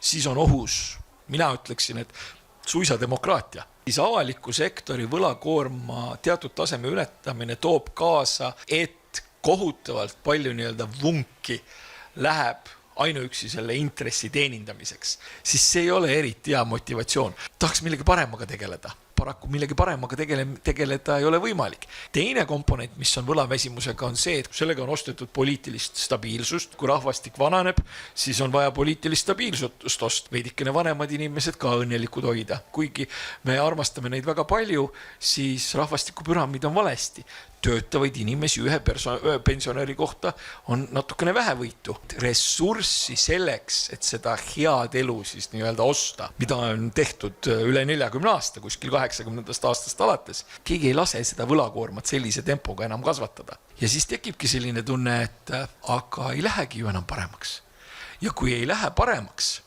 siis on ohus, mina ütleksin, et suisa demokraatia. Siis avaliku sektori võlakoorma teatud taseme ületamine toob kaasa, et kohutavalt palju vunki läheb ainuüksi selle intressi teenindamiseks, siis see ei ole eriti hea motivatsioon. Tahaks millegi paremaga tegeleda. Paraku millegi paremaga tegeleda ei ole võimalik. Teine komponent, mis on võlaväsimusega, on see, et sellega on ostetud poliitilist stabiilsust. Kui rahvastik vananeb, siis on vaja poliitilist stabiilsust ost. Veidikene vanemad inimesed ka õnnelikud hoida. Kuigi me armastame neid väga palju, siis rahvastikupüramiid on valesti. Töötavaid inimesi ühe pensionäri kohta on natukene vähevõitu. Ressurssi selleks, et seda head elu siis osta, mida on tehtud üle 40 aasta, kuskil 80. aastast alates, keegi ei lase seda võlakoormat sellise tempoga enam kasvatada. Ja siis tekibki selline tunne, et aga ei lähegi ju enam paremaks. Ja kui ei lähe paremaks,